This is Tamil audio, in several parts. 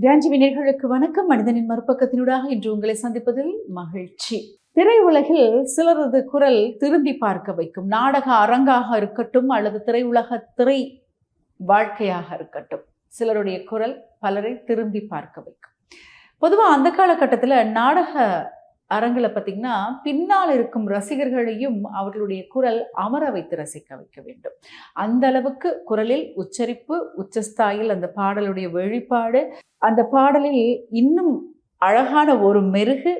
காஞ்சி நேயர்களுக்கு வணக்கம். மனிதனின் மறுபக்கத்தினூடாக இன்று உங்களை சந்திப்பதில் மகிழ்ச்சி. திரையுலகில் சிலரது குரல் திரும்பி பார்க்க வைக்கும். நாடக அரங்காக இருக்கட்டும் அல்லது திரை வாழ்க்கையாக இருக்கட்டும், சிலருடைய குரல் பலரை திரும்பி பார்க்க வைக்கும். பொதுவாக அந்த காலகட்டத்தில் நாடக அரங்கில் பார்த்தீங்கன்னா பின்னால் இருக்கும் ரசிகர்களையும் அவர்களுடைய குரல் அமர வைத்து ரசிக்க வைக்க வேண்டும். அந்த அளவுக்கு குரலில் உச்சரிப்பு, உச்சஸ்தாயில் அந்த பாடலுடைய வெளிப்பாடு, அந்த பாடலில் இன்னும் அழகான ஒரு மெருகு,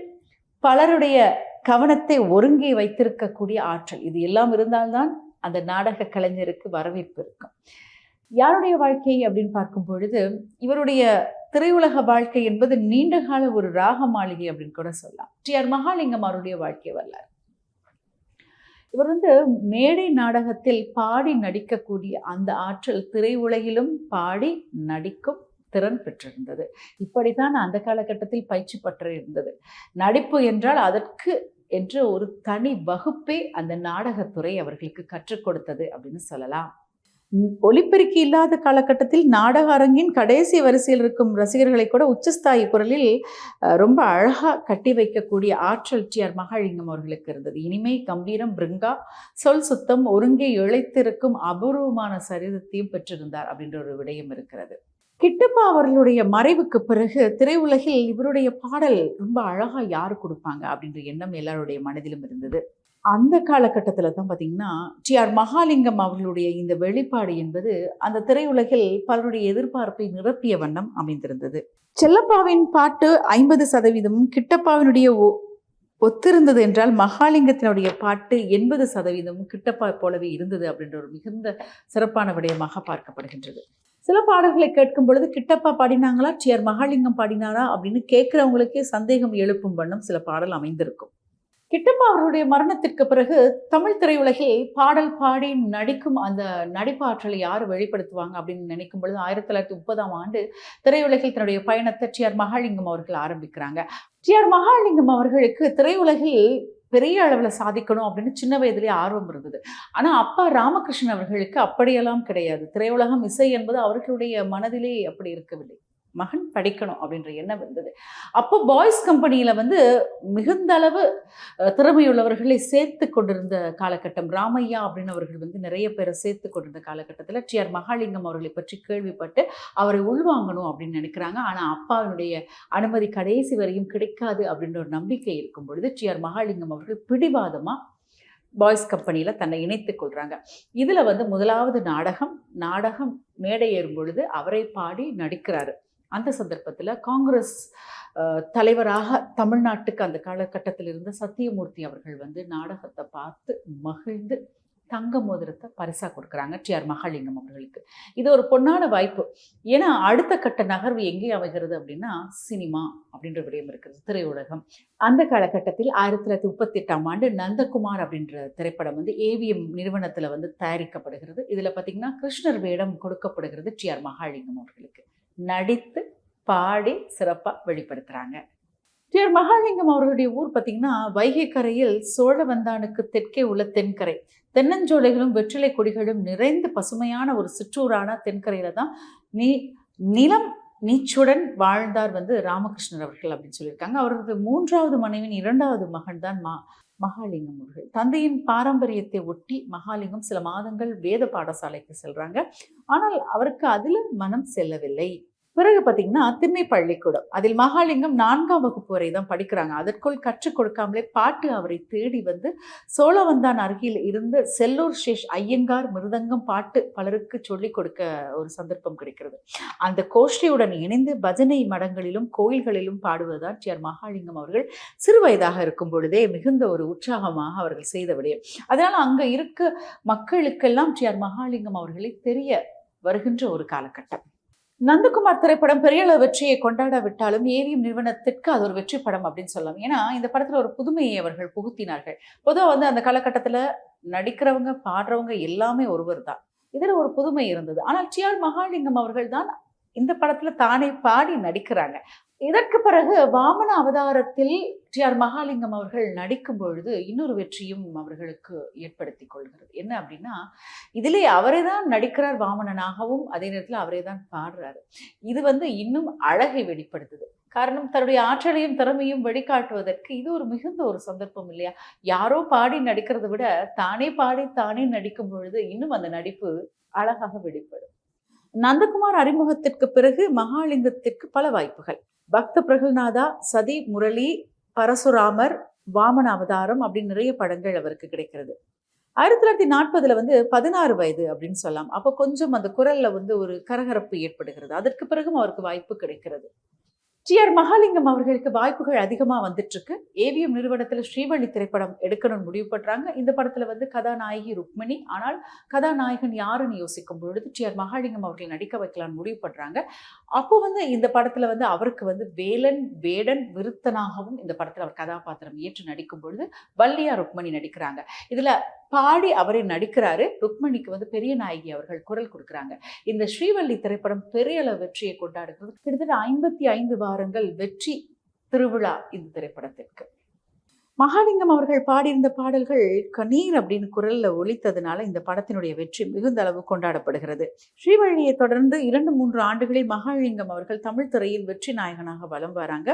பலருடைய கவனத்தை ஒருங்கி வைத்திருக்கக்கூடிய ஆற்றல், இது எல்லாம் இருந்தால்தான் அந்த நாடக கலைஞருக்கு வரவேற்பு இருக்கும். யாருடைய வாழ்க்கை அப்படின்னு பார்க்கும் பொழுது, இவருடைய திரையுலக வாழ்க்கை என்பது நீண்ட கால ஒரு ராக மாளிகை அப்படின்னு கூட சொல்லலாம். டி.ஆர். மகாலிங்கம் அவருடைய வாழ்க்கை வரலாறு. இவர் மேடை நாடகத்தில் பாடி நடிக்கக்கூடிய அந்த ஆற்றல் திரையுலகிலும் பாடி நடிக்கும் திறன் பெற்றிருந்தது. இப்படித்தான் அந்த காலகட்டத்தில் பயிற்சி பெற்று இருந்தது. நடிப்பு என்றால் அதற்கு என்று ஒரு தனி வகுப்பே அந்த நாடகத்துறை அவர்களுக்கு கற்றுக் கொடுத்தது அப்படின்னு சொல்லலாம். ஒலிபெருக்கி இல்லாத காலகட்டத்தில் நாடக அரங்கின் கடைசி வரிசையில் இருக்கும் ரசிகர்களை கூட உச்சஸ்தாயி குரலில் ரொம்ப அழகா கட்டி வைக்கக்கூடிய ஆற்றல் டி.ஆர். மகாலிங்கம் அவர்களுக்கு இருந்தது. இனிமை, கம்பீரம், பிருங்கா, சொல் சுத்தம், ஒருங்கே இழைத்திருக்கும் அபூர்வமான சரிதத்தையும் பெற்றிருந்தார் அப்படின்ற ஒரு விடயம் இருக்கிறது. கிட்டப்பா அவர்களுடைய மறைவுக்கு பிறகு திரையுலகில் இவருடைய பாடல் ரொம்ப அழகா யாரு கொடுப்பாங்க அப்படின்ற எண்ணம் எல்லாருடைய மனதிலும் இருந்தது. அந்த காலகட்டத்தில் தான் பார்த்தீங்கன்னா டி.ஆர். மகாலிங்கம் அவர்களுடைய இந்த வெளிப்பாடு என்பது அந்த திரையுலகில் பலருடைய எதிர்பார்ப்பை நிரப்பிய வண்ணம் அமைந்திருந்தது. செல்லப்பாவின் பாட்டு 50%, கிட்டப்பாவினுடைய ஒத்திருந்தது என்றால் மகாலிங்கத்தினுடைய பாட்டு 80% கிட்டப்பா போலவே இருந்தது அப்படின்ற ஒரு மிகுந்த சிறப்பான விடயமாக பார்க்கப்படுகின்றது. சில பாடல்களை கேட்கும் பொழுது கிட்டப்பா பாடினாங்களா, டி.ஆர். மகாலிங்கம் பாடினாரா அப்படின்னு கேட்கிறவங்களுக்கே சந்தேகம் எழுப்பும் வண்ணம் சில பாடல் அமைந்திருக்கும். கிட்டப்பா அவருடைய மரணத்திற்கு பிறகு தமிழ் திரையுலகில் பாடல் பாடி நடிக்கும் அந்த நடிப்பாற்றலை யார் வெளிப்படுத்துவாங்க அப்படின்னு நினைக்கும் பொழுது 1930 திரையுலகில் தன்னுடைய பயணத்தை டி.ஆர். மகாலிங்கம் அவர்கள் ஆரம்பிக்கிறாங்க. டி.ஆர். மகாலிங்கம் அவர்களுக்கு திரையுலகில் பெரிய அளவில் சாதிக்கணும் அப்படின்னு சின்ன வயதிலே ஆர்வம் இருந்தது. ஆனால் அப்பா ராமகிருஷ்ணன் அவர்களுக்கு அப்படியெல்லாம் கிடையாது. திரையுலகம், இசை என்பது அவர்களுடைய மனதிலே அப்படி இருக்கவில்லை. மகன் படிக்கணும் அப்படின்ற எண்ணம் இருந்தது. அப்போ பாய்ஸ் கம்பெனியில் மிகுந்த அளவு திறமையுள்ளவர்களை சேர்த்து கொண்டிருந்த காலகட்டம். ராமையா அப்படின்னு அவர்கள் நிறைய பேரை சேர்த்து கொண்டிருந்த காலகட்டத்தில் டி.ஆர். மகாலிங்கம் அவர்களை பற்றி கேள்விப்பட்டு அவரை உள்வாங்கணும் அப்படின்னு நினைக்கிறாங்க. ஆனால் அப்பாவினுடைய அனுமதி கடைசி வரையும் கிடைக்காது அப்படின்ற ஒரு நம்பிக்கை இருக்கும் பொழுது டி.ஆர். மகாலிங்கம் அவர்கள் பிடிவாதமாக பாய்ஸ் கம்பெனியில் தன்னை இணைத்துக் கொள்கிறாங்க. இதில் முதலாவது நாடகம் மேடை ஏறும் பொழுது அவரை பாடி நடிக்கிறாரு. அந்த சந்தர்ப்பத்தில் காங்கிரஸ் தலைவராக தமிழ்நாட்டுக்கு அந்த காலகட்டத்தில் இருந்த சத்தியமூர்த்தி அவர்கள் நாடகத்தை பார்த்து மகிழ்ந்து தங்க மோதிரத்தை பரிசாக கொடுக்குறாங்க டி.ஆர். மகாலிங்கம் அவர்களுக்கு. இது ஒரு பொன்னான வாய்ப்பு. ஏன்னா அடுத்த கட்ட நகர்வு எங்கே அமைகிறது அப்படின்னா சினிமா அப்படின்ற விடயம் இருக்கிறது, திரையுலகம். அந்த காலகட்டத்தில் 1938 நந்தகுமார் அப்படின்ற திரைப்படம் AVM நிறுவனத்தில் தயாரிக்கப்படுகிறது. இதில் பார்த்திங்கன்னா கிருஷ்ணர் வேடம் கொடுக்கப்படுகிறது டி.ஆர். மகாலிங்கம் அவர்களுக்கு. நடித்து பாடி சிறப்பாக வெளிப்படுத்துகிறாங்க. டி.ஆர். மகாலிங்கம் அவர்களுடைய ஊர் பார்த்திங்கன்னா வைகை கரையில் சோழவந்தானுக்கு தெற்கே உள்ள தென்கரை. தென்னஞ்சோலைகளும் வெற்றிலை கொடிகளும் நிறைந்து பசுமையான ஒரு சிற்றூரான தென்கரையில் தான் நிலம் நீச்சுடன் வாழ்ந்தார் ராமகிருஷ்ணர் அவர்கள் அப்படின்னு சொல்லியிருக்காங்க. அவரது 3வது மனைவியின் 2வது மகன் தான் மகாலிங்கம் அவர்கள். தந்தையின் பாரம்பரியத்தை ஒட்டி மகாலிங்கம் சில மாதங்கள் வேத பாடசாலைக்கு செல்றாங்க. ஆனால் அவருக்கு அதில் மனம் செல்லவில்லை. பிறகு பார்த்தீங்கன்னா திண்ணை பள்ளிக்கூடம், அதில் மகாலிங்கம் 4ஆம் வகுப்பு வரை தான் படிக்கிறாங்க. அதற்குள் கற்றுக் கொடுக்காமலே பாட்டு அவரை தேடி சோழவந்தான் அருகில் இருந்த செல்லூர் சேஷ் ஐயங்கார் மிருதங்கம் பாட்டு பலருக்கு சொல்லிக் கொடுக்க ஒரு சந்தர்ப்பம் கிடைக்கிறது. அந்த கோஷ்டியுடன் இணைந்து பஜனை மடங்களிலும் கோயில்களிலும் பாடுவதுதான் டி.ஆர். மகாலிங்கம் அவர்கள் சிறு வயதாக இருக்கும் பொழுதே மிகுந்த ஒரு உற்சாகமாக அவர்கள் செய்த விடயம். அதனால் அங்கே இருக்க மக்களுக்கெல்லாம் டி.ஆர். மகாலிங்கம் அவர்களை தெரிய வருகின்ற ஒரு காலகட்டம். நந்தகுமார் திரைப்படம் பெரிய அளவு வெற்றியை கொண்டாடாவிட்டாலும் AVM நிறுவனத்திற்கு அது ஒரு வெற்றி படம் அப்படின்னு சொல்லலாம். ஏன்னா இந்த படத்துல ஒரு புதுமையை அவர்கள் புகுத்தினார்கள். பொதுவாக அந்த காலகட்டத்தில் நடிக்கிறவங்க பாடுறவங்க எல்லாமே ஒருவர் தான். இதில் ஒரு புதுமை இருந்தது. ஆனால் டி.ஆர். மகாலிங்கம் அவர்கள் தான் இந்த படத்துல தானே பாடி நடிக்கிறாங்க. இதற்கு பிறகு வாமன அவதாரத்தில் டி.ஆர். மகாலிங்கம் அவர்கள் நடிக்கும் பொழுது இன்னொரு வெற்றியும் அவர்களுக்கு ஏற்படுத்திக் கொள்கிறது. என்ன அப்படின்னா, இதிலே அவரே தான் நடிக்கிறார் வாமனனாகவும், அதே நேரத்தில் அவரே தான் பாடுறாரு. இது இன்னும் அழகை வெளிப்படுத்துது. காரணம், தன்னுடைய ஆற்றலையும் திறமையும் வெளிக்காட்டுவதற்கு இது ஒரு மிகுந்த ஒரு சந்தர்ப்பம் இல்லையா? யாரோ பாடி நடிக்கிறத விட தானே பாடி தானே நடிக்கும் பொழுது இன்னும் அந்த நடிப்பு அழகாக வெளிப்படும். நந்தகுமார் அறிமுகத்திற்கு பிறகு மகாலிங்கத்திற்கு பல வாய்ப்புகள். பக்த பிரகல்நாதா, சதி முரளி, பரசுராமர், வாமன அவதாரம் அப்படின்னு நிறைய படங்கள் அவருக்கு கிடைக்கிறது. 1940 16 வயது அப்படின்னு சொல்லலாம். அப்போ கொஞ்சம் அந்த குரல்ல ஒரு கரகரப்பு ஏற்படுகிறது. அதற்கு பிறகும் அவருக்கு வாய்ப்பு கிடைக்கிறது. டி.ஆர். மகாலிங்கம் அவர்களுக்கு வாய்ப்புகள் அதிகமா வந்துட்டு இருக்கு. ஏவிஎம் நிறுவனத்துல ஸ்ரீவள்ளி திரைப்படம் எடுக்கணும்னு முடிவு பண்றாங்க. இந்த படத்துல கதாநாயகி ருக்மிணி. ஆனால் கதாநாயகன் யாருன்னு யோசிக்கும் பொழுது டி.ஆர். மகாலிங்கம் அவர்கள் நடிக்க வைக்கலாம்னு முடிவு பண்றாங்க. அப்போ இந்த படத்துல அவருக்கு வேலன் வேடன் விருத்தனாகவும் இந்த படத்துல அவர் கதாபாத்திரம் ஏற்று நடிக்கும் பொழுது வள்ளியா ருக்மணி நடிக்கிறாங்க. இதுல பாடி அவரே நடிக்கிறாரு. ருக்மணிக்கு பெரிய நாயகி அவர்கள் குரல் கொடுக்குறாங்க. இந்த ஸ்ரீவள்ளி திரைப்படம் பெரிய அளவு வெற்றியை கொண்டாடுகிறது. கிட்டத்தட்ட 55 வாரங்கள் வெற்றி திருவிழா இந்த திரைப்படத்திற்கு. மகாலிங்கம் அவர்கள் பாடியிருந்த பாடல்கள் கண்ணீர் அப்படின்னு குரல்ல ஒலித்ததுனால இந்த படத்தினுடைய வெற்றி மிகுந்த அளவு கொண்டாடப்படுகிறது. ஸ்ரீவள்ளியை தொடர்ந்து 2-3 ஆண்டுகளில் மகாலிங்கம் அவர்கள் தமிழ் திரையில் வெற்றி நாயகனாக வலம் வராங்க.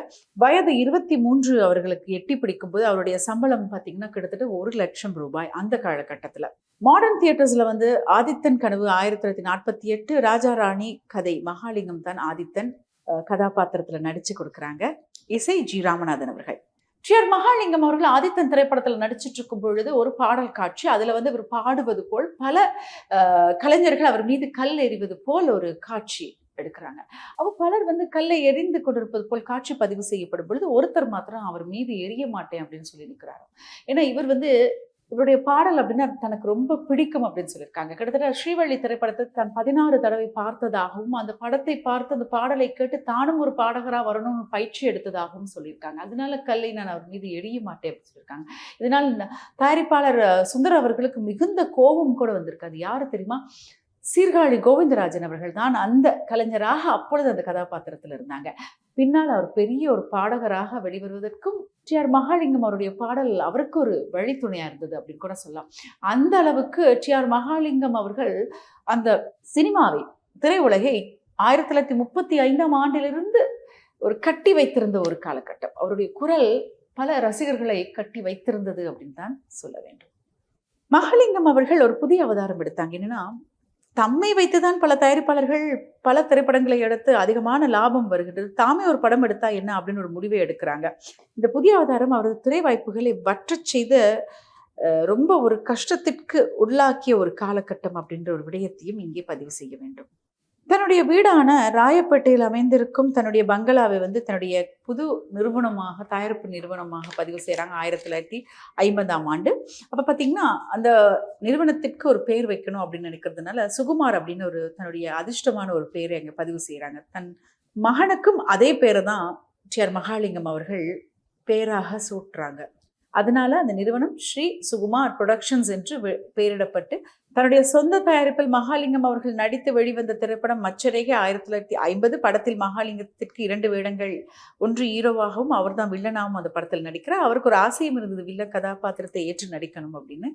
வயது 23 அவர்களுக்கு எட்டி பிடிக்கும் போது அவருடைய சம்பளம் பார்த்தீங்கன்னா கிட்டத்தட்ட 1 லட்சம் ரூபாய் அந்த காலகட்டத்தில். மாடர்ன் தியேட்டர்ஸ்ல ஆதித்தன் கனவு 1948, ராஜா ராணி கதை, மகாலிங்கம் தான் ஆதித்தன் கதாபாத்திரத்துல நடிச்சு கொடுக்குறாங்க. இசை ஜி. ராமநாதன் அவர்கள். டி.ஆர். மகாலிங்கம் அவர்கள் ஆதித்தன் திரைப்படத்தில் நடிச்சிட்டு இருக்கும் பொழுது ஒரு பாடல் காட்சி, அதுல அவர் பாடுவது போல் பல கலைஞர்கள் அவர் மீது கல் எறிவது போல் ஒரு காட்சி எடுக்கிறாங்க. அப்போ பலர் கல்லை எறிந்து கொண்டிருப்பது போல் காட்சி பதிவு செய்யப்படும் பொழுது ஒருத்தர் மாத்திரம் அவர் மீது எரிய மாட்டேன் அப்படின்னு சொல்லி நிற்கிறாரு. ஏன்னா இவருடைய பாடல் அப்படின்னா தனக்கு ரொம்ப பிடிக்கும் அப்படின்னு சொல்லியிருக்காங்க. கிட்டத்தட்ட ஸ்ரீவள்ளி திரைப்படத்தை தான் 16 தடவை பார்த்ததாகவும், அந்த படத்தை பார்த்து அந்த பாடலை கேட்டு தானும் ஒரு பாடகராக வரணும்னு பயிற்சி எடுத்ததாகவும் சொல்லியிருக்காங்க. அதனால கல்லை நான் அவர் மீது எரிய மாட்டேன் அப்படின்னு சொல்லியிருக்காங்க. இதனால் தயாரிப்பாளர் சுந்தர் அவர்களுக்கு மிகுந்த கோபம் கூட வந்திருக்கு. அது யாரு தெரியுமா? சீர்காழி கோவிந்தராஜன் அவர்கள் தான் அந்த கலைஞராக அப்பொழுது அந்த கதாபாத்திரத்தில் இருந்தாங்க. பின்னால் அவர் பெரிய ஒரு பாடகராக வெளிவருவதற்கும் டி.ஆர். மகாலிங்கம் அவருடைய பாடல் அவருக்கு ஒரு வழித்துணையா இருந்தது அப்படின்னு கூட சொல்லலாம். அந்த அளவுக்கு டி.ஆர். மகாலிங்கம் அவர்கள் அந்த சினிமாவை, திரையுலகை 1935ஆம் ஆண்டிலிருந்து ஒரு கட்டி வைத்திருந்த ஒரு காலகட்டம். அவருடைய குரல் பல ரசிகர்களை கட்டி வைத்திருந்தது அப்படின்னு தான் சொல்ல வேண்டும். மகாலிங்கம் அவர்கள் ஒரு புதிய அவதாரம் எடுத்தாங்க. என்னன்னா, தம்மை வைத்துதான் பல தயாரிப்பாளர்கள் பல திரைப்படங்களை எடுத்து அதிகமான லாபம் வருகிறது, தாமே ஒரு படம் எடுத்தா என்ன அப்படின்னு ஒரு முடிவை எடுக்கிறாங்க. இந்த புதிய அவதாரம் அவரது திரை வாய்ப்புகளை வற்றச் செய்த ரொம்ப ஒரு கஷ்டத்திற்கு உள்ளாக்கிய ஒரு காலகட்டம் அப்படின்ற ஒரு விடயத்தையும் இங்கே பதிவு செய்ய வேண்டும். தன்னுடைய வீடான ராயப்பேட்டையில் அமைந்திருக்கும் தன்னுடைய பங்களாவை தன்னுடைய புது நிறுவனமாக, தயாரிப்பு நிறுவனமாக பதிவு செய்கிறாங்க 1950ஆம் ஆண்டு. அப்போ பார்த்தீங்கன்னா அந்த நிறுவனத்திற்கு ஒரு பேர் வைக்கணும் அப்படின்னு நினைக்கிறதுனால சுகுமார் அப்படின்னு ஒரு தன்னுடைய அதிர்ஷ்டமான ஒரு பேரை அங்கே பதிவு செய்கிறாங்க. தன் மகனுக்கும் அதே பேரை தான் டி.ஆர். மகாலிங்கம் அவர்கள் பேராக சூட்டுறாங்க. அதனால அந்த நிறுவனம் ஸ்ரீ சுகுமார் புரொடக்ஷன்ஸ் என்று பெயரிடப்பட்டு தன்னுடைய சொந்த தயாரிப்பில் மகாலிங்கம் அவர்கள் நடித்து வெளிவந்த திரைப்படம் மச்சரேகை 1950. படத்தில் மகாலிங்கத்திற்கு 2 வேடங்கள், ஒன்று ஹீரோவாகவும் அவர் தான் வில்லனாகவும் அந்த படத்தில் நடிக்கிறார். அவருக்கு ஒரு ஆசையும் இருந்தது வில்லன் கதாபாத்திரத்தை ஏற்று நடிக்கணும் அப்படின்னு.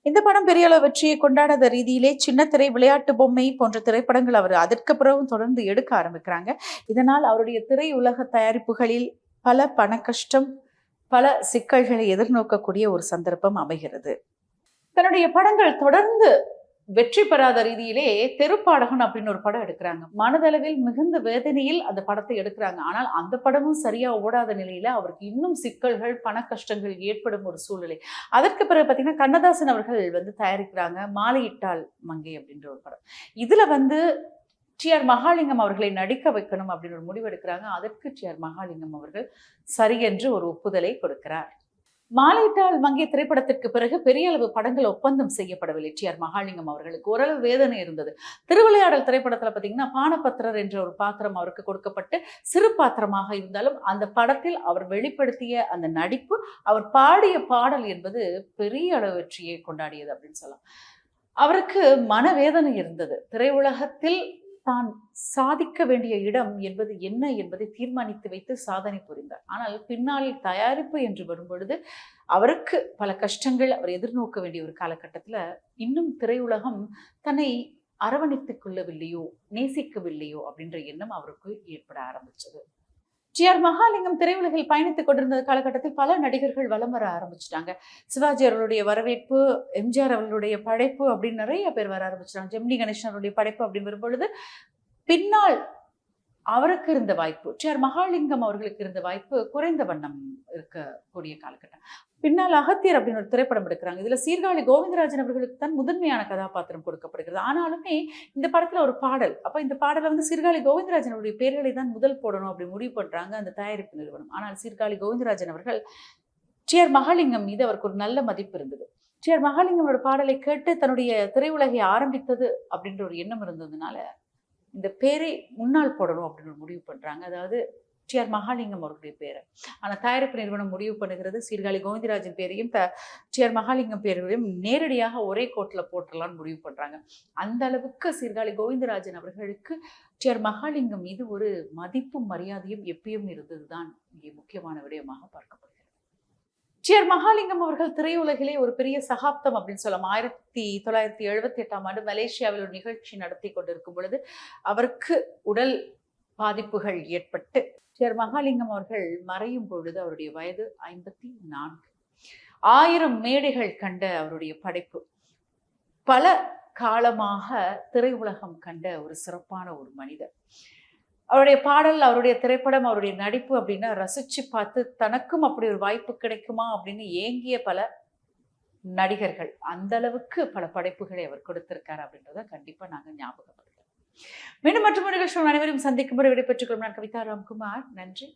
இந்த படம் பெரிய அளவு வெற்றியை கொண்டாடாத ரீதியிலே சின்னத்திரை, விளையாட்டு பொம்மை போன்ற திரைப்படங்கள் அவர் அதற்கு பிறகும் தொடர்ந்து எடுக்க ஆரம்பிக்கிறாங்க. இதனால் அவருடைய திரையுலக தயாரிப்புகளில் பல பண கஷ்டம், பல சிக்கல்களை எதிர்நோக்கக்கூடிய ஒரு சந்தர்ப்பம் அமைகிறது. தன்னுடைய படங்கள் தொடர்ந்து வெற்றி பெறாத ரீதியிலே தெருப்பாடகன் அப்படின்னு ஒரு படம் எடுக்கிறாங்க. மனதளவில் மிகுந்த வேதனையில் அந்த படத்தை எடுக்கிறாங்க. ஆனால் அந்த படமும் சரியா ஓடாத நிலையில அவருக்கு இன்னும் சிக்கல்கள், பண கஷ்டங்கள் ஏற்படும் ஒரு சூழ்நிலை. அதற்கு பிறகு பார்த்தீங்கன்னா கண்ணதாசன் அவர்கள் தயாரிக்கிறாங்க மாலையிட்டால் மங்கை அப்படின்ற ஒரு படம். இதுல டி.ஆர். மகாலிங்கம் அவர்களை நடிக்க வைக்கணும் அப்படின்னு ஒரு முடிவு எடுக்கிறாங்க. அதற்கு டி.ஆர். மகாலிங்கம் அவர்கள் சரி என்று ஒரு ஒப்புதலை கொடுக்கிறார். மாலையிட்டால் மங்கை திரைப்படத்திற்கு பிறகு பெரிய அளவு படங்கள் ஒப்பந்தம் செய்யப்படவில்லை. டி.ஆர். மகாலிங்கம் அவர்களுக்கு ஓரளவு வேதனை இருந்தது. திருவிளையாடல் திரைப்படத்துல பார்த்தீங்கன்னா பானபத்திரர் என்ற ஒரு பாத்திரம் அவருக்கு கொடுக்கப்பட்டு சிறு பாத்திரமாக இருந்தாலும் அந்த படத்தில் அவர் வெளிப்படுத்திய அந்த நடிப்பு, அவர் பாடிய பாடல் என்பது பெரிய அளவு வெற்றியை கொண்டாடியது அப்படின்னு சொல்லலாம். அவருக்கு மனவேதனை இருந்தது. திரையுலகத்தில் தான் சாதிக்க வேண்டிய இடம் என்பது என்ன என்பதை தீர்மானித்து வைத்து சாதனை புரிந்தார். ஆனால் பின்னால் தயாரிப்பு என்று வரும்பொழுது அவருக்கு பல கஷ்டங்கள் அவர் எதிர்நோக்க வேண்டிய ஒரு காலகட்டத்துல இன்னும் திரையுலகம் தன்னை அரவணைத்துக் கொள்ளவில்லையோ, நேசிக்கவில்லையோ அப்படின்ற எண்ணம் அவருக்கு ஏற்பட ஆரம்பிச்சது. ஜி.ஆர். மகாலிங்கம் திரையுலகில் பயணித்துக் கொண்டிருந்த காலகட்டத்தில் பல நடிகர்கள் வலம் வர ஆரம்பிச்சிட்டாங்க. சிவாஜி அவர்களுடைய வரவேற்பு, எம்ஜிஆர் அவர்களுடைய படைப்பு அப்படின்னு நிறைய பேர் வர ஆரம்பிச்சிட்டாங்க. ஜெமினி கணேசன் அவருடைய படைப்பு அப்படின்னு வரும்பொழுது பின்னால் அவருக்கு இருந்த வாய்ப்பு, ஜி.ஆர். மகாலிங்கம் அவர்களுக்கு இருந்த வாய்ப்பு குறைந்த வண்ணம் இருக்கக்கூடிய காலகட்டம். பின்னால் அகத்தியர் அப்படின்னு ஒரு திரைப்படம் எடுக்கிறாங்க. இதுல சீர்காழி கோவிந்தராஜன் அவர்களுக்கு தான் முதன்மையான கதாபாத்திரம் கொடுக்கப்படுகிறது. ஆனாலுமே இந்த படத்துல ஒரு பாடல், அப்ப இந்த பாடலை வந்து சீர்காழி கோவிந்தராஜன் அவருடைய பேர்களை தான் முதல் போடணும் அப்படி முடிவு பண்றாங்க அந்த தயாரிப்பு நிறுவனம். ஆனால் சீர்காழி கோவிந்தராஜன் அவர்கள் ஜி.ஆர். மகாலிங்கம் மீது அவருக்கு ஒரு நல்ல மதிப்பு இருந்தது. ஜி.ஆர். மகாலிங்கமோட பாடலை கேட்டு தன்னுடைய திரையுலகை ஆரம்பித்தது அப்படின்ற ஒரு எண்ணம் இருந்ததுனால இந்த பேரை முன்னால் போடணும் அப்படின்னு ஒரு முடிவு பண்றாங்க. அதாவது ஜி.ஆர். மகாலிங்கம் அவருடைய பேரை. ஆனால் தயாரிப்பு நிறுவனம் முடிவு பண்ணுகிறது சீர்காழி கோவிந்தராஜன் பேரையும் ஜி.ஆர். மகாலிங்கம் பேரையும் நேரடியாக ஒரே கோட்டில் போட்டுடலாம்னு முடிவு பண்றாங்க. அந்த அளவுக்கு சீர்காழி கோவிந்தராஜன் அவர்களுக்கு ஜி.ஆர். மகாலிங்கம் மீது ஒரு மதிப்பும் மரியாதையும் எப்பயும் இருந்ததுதான் இங்கே முக்கியமான விடயமாக பார்க்கப்படுகிறது. ஜி.ஆர். மகாலிங்கம் அவர்கள் திரையுலகிலே ஒரு பெரிய சகாப்தம் அப்படின்னு சொல்லலாம். 1978ஆம் ஆண்டு மலேசியாவில் ஒரு நிகழ்ச்சி நடத்தி கொண்டிருக்கும் பொழுது அவருக்கு உடல் பாதிப்புகள் ஏற்பட்டு ஜி.ஆர். மகாலிங்கம் அவர்கள் மறையும் பொழுது அவருடைய வயது 54. 1000 மேடைகள் கண்ட அவருடைய படைப்பு பல காலமாக திரையுலகம் கண்ட ஒரு சிறப்பான ஒரு மனிதர். அவருடைய பாடல், அவருடைய திரைப்படம், அவருடைய நடிப்பு அப்படின்னா ரசிச்சு பார்த்து தனக்கும் அப்படி ஒரு வாய்ப்பு கிடைக்குமா அப்படின்னு ஏங்கிய பல நடிகர்கள். அந்த அளவுக்கு பல படைப்புகளை அவர் கொடுத்திருக்காரு அப்படின்றத கண்டிப்பா நாங்க ஞாபகப்படுத்தோம். மீண்டும் மற்றொரு நிகழ்ச்சி அனைவரும் சந்திக்கும் முறை விடைபெற்றுக் கொள்ளும். நான் கவிதா ராம்குமார். நன்றி.